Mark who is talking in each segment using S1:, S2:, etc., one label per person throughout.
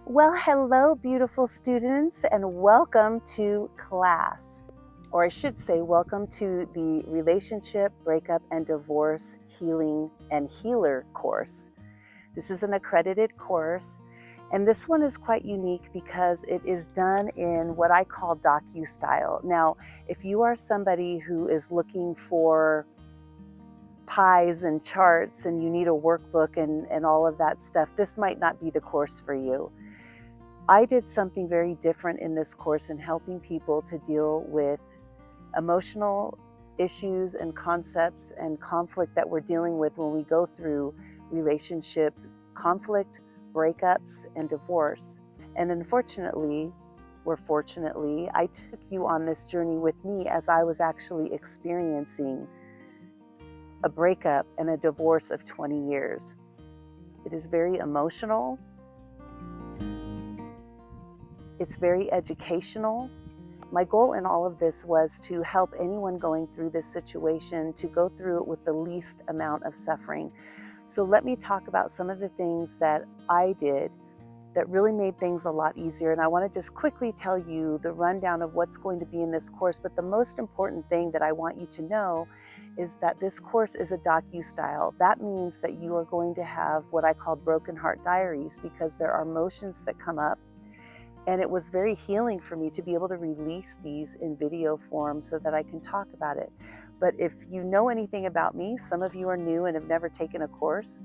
S1: Well, hello, beautiful students, and welcome to class. Or I should say, welcome to the Relationship, Breakup, and Divorce Healing and Healer course. This is an accredited course, and this one is quite unique because it is done in what I call docu-style. Now, if you are somebody who is looking for pies and charts and you need a workbook and all of that stuff, this might not be the course for you. I did something very different in this course in helping people to deal with emotional issues and concepts and conflict that we're dealing with when we go through relationship conflict, breakups, and divorce. And unfortunately, or fortunately, I took you on this journey with me as I was actually experiencing a breakup and a divorce of 20 years. It is very emotional. It's very educational. My goal in all of this was to help anyone going through this situation to go through it with the least amount of suffering. So let me talk about some of the things that I did that really made things a lot easier. And I want to just quickly tell you the rundown of what's going to be in this course. But the most important thing that I want you to know is that this course is a docu-style. That means that you are going to have what I call broken heart diaries, because there are emotions that come up. And it was very healing for me to be able to release these in video form so that I can talk about it. But if you know anything about me, some of you are new and have never taken a course,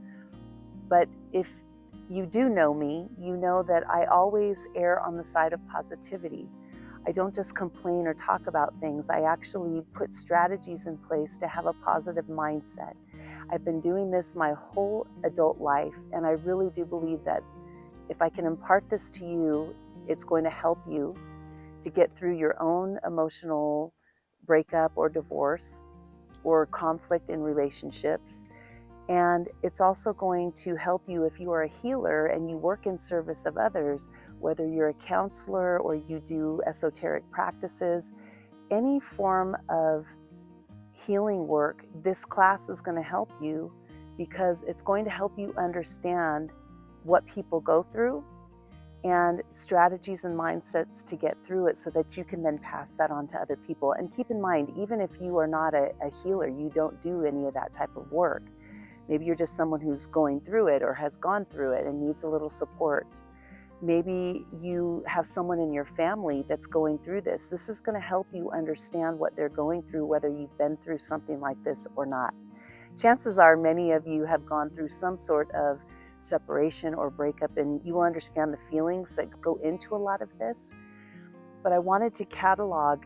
S1: but if you do know me, you know that I always err on the side of positivity. I don't just complain or talk about things. I actually put strategies in place to have a positive mindset. I've been doing this my whole adult life, and I really do believe that if I can impart this to you, it's going to help you to get through your own emotional breakup or divorce or conflict in relationships. And it's also going to help you if you are a healer and you work in service of others, whether you're a counselor or you do esoteric practices, any form of healing work, this class is going to help you, because it's going to help you understand what people go through and strategies and mindsets to get through it so that you can then pass that on to other people. And keep in mind, even if you are not a healer, you don't do any of that type of work. Maybe you're just someone who's going through it or has gone through it and needs a little support. Maybe you have someone in your family that's going through this. This is going to help you understand what they're going through, whether you've been through something like this or not. Chances are many of you have gone through some sort of separation or breakup, and you will understand the feelings that go into a lot of this. But I wanted to catalog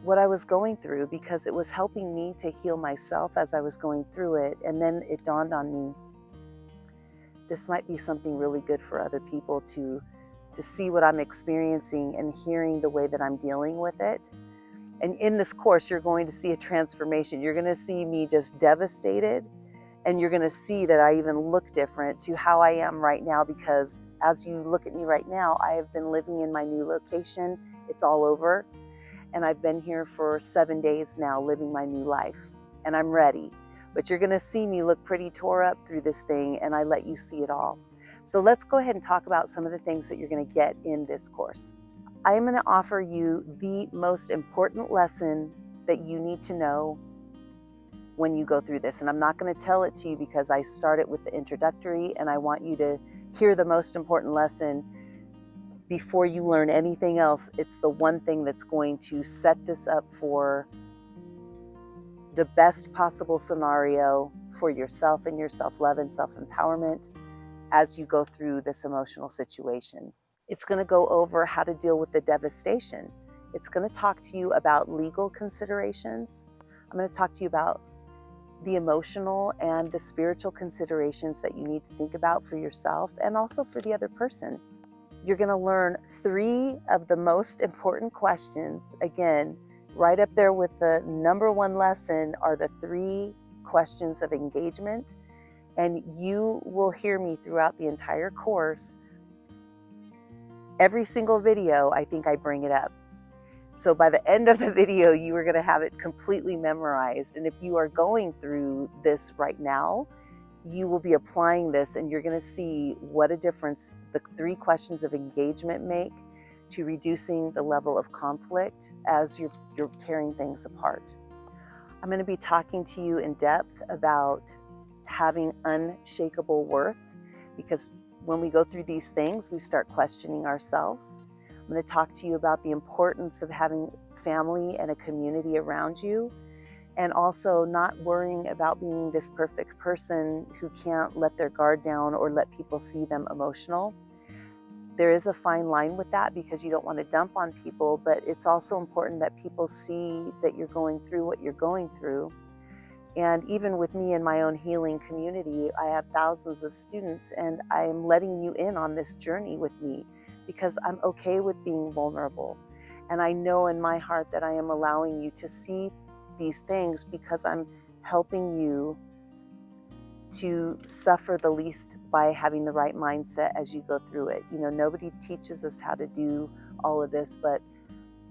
S1: what I was going through because it was helping me to heal myself as I was going through it. And then it dawned on me, this might be something really good for other people to see what I'm experiencing and hearing the way that I'm dealing with it. And in this course, you're going to see a transformation. You're going to see me just devastated. And you're going to see that I even look different to how I am right now, because as you look at me right now, I have been living in my new location. It's all over. And I've been here for 7 days now, living my new life. And I'm ready. But you're going to see me look pretty tore up through this thing, and I let you see it all. So let's go ahead and talk about some of the things that you're going to get in this course. I am going to offer you the most important lesson that you need to know when you go through this. And I'm not going to tell it to you because I started with the introductory, and I want you to hear the most important lesson before you learn anything else. It's the one thing that's going to set this up for the best possible scenario for yourself and your self-love and self-empowerment as you go through this emotional situation. It's going to go over how to deal with the devastation. It's going to talk to you about legal considerations. I'm going to talk to you about the emotional and the spiritual considerations that you need to think about for yourself and also for the other person. You're going to learn 3 of the most important questions. Again, right up there with the number 1 lesson are the 3 questions of engagement. And you will hear me throughout the entire course. Every single video, I think I bring it up. So by the end of the video, you are going to have it completely memorized. And if you are going through this right now, you will be applying this, and you're going to see what a difference the 3 questions of engagement make to reducing the level of conflict as you're tearing things apart. I'm going to be talking to you in depth about having unshakable worth, because when we go through these things, we start questioning ourselves. I'm going to talk to you about the importance of having family and a community around you, and also not worrying about being this perfect person who can't let their guard down or let people see them emotional. There is a fine line with that, because you don't want to dump on people, but it's also important that people see that you're going through what you're going through. And even with me in my own healing community, I have thousands of students, and I am letting you in on this journey with me because I'm okay with being vulnerable. And I know in my heart that I am allowing you to see these things because I'm helping you to suffer the least by having the right mindset as you go through it. You know, nobody teaches us how to do all of this, but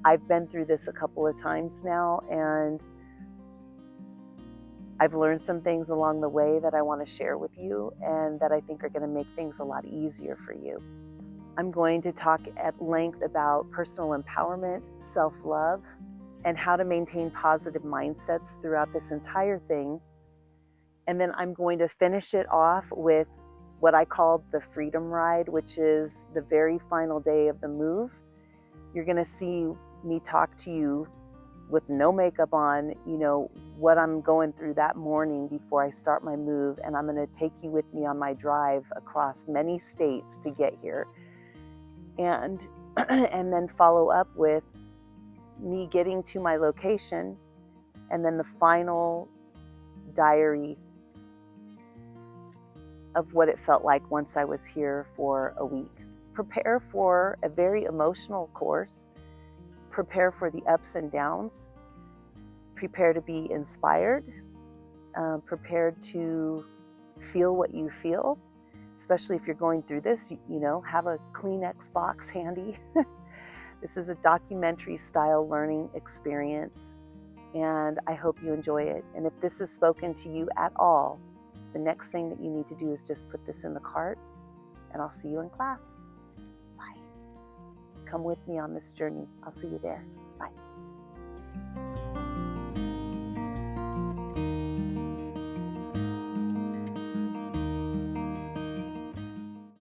S1: I've been through this a couple of times now, and I've learned some things along the way that I want to share with you and that I think are going to make things a lot easier for you. I'm going to talk at length about personal empowerment, self-love, and how to maintain positive mindsets throughout this entire thing. And then I'm going to finish it off with what I call the freedom ride, which is the very final day of the move. You're going to see me talk to you with no makeup on, you know, what I'm going through that morning before I start my move. And I'm going to take you with me on my drive across many states to get here. And then follow up with me getting to my location, and then the final diary of what it felt like once I was here for a week. Prepare for a very emotional course. Prepare for the ups and downs. Prepare to be inspired. Prepare to feel what you feel, especially if you're going through this. You know, have a Kleenex box handy. This is a documentary style learning experience, and I hope you enjoy it. And if this has spoken to you at all, the next thing that you need to do is just put this in the cart, and I'll see you in class. Bye. Come with me on this journey. I'll see you there. Bye.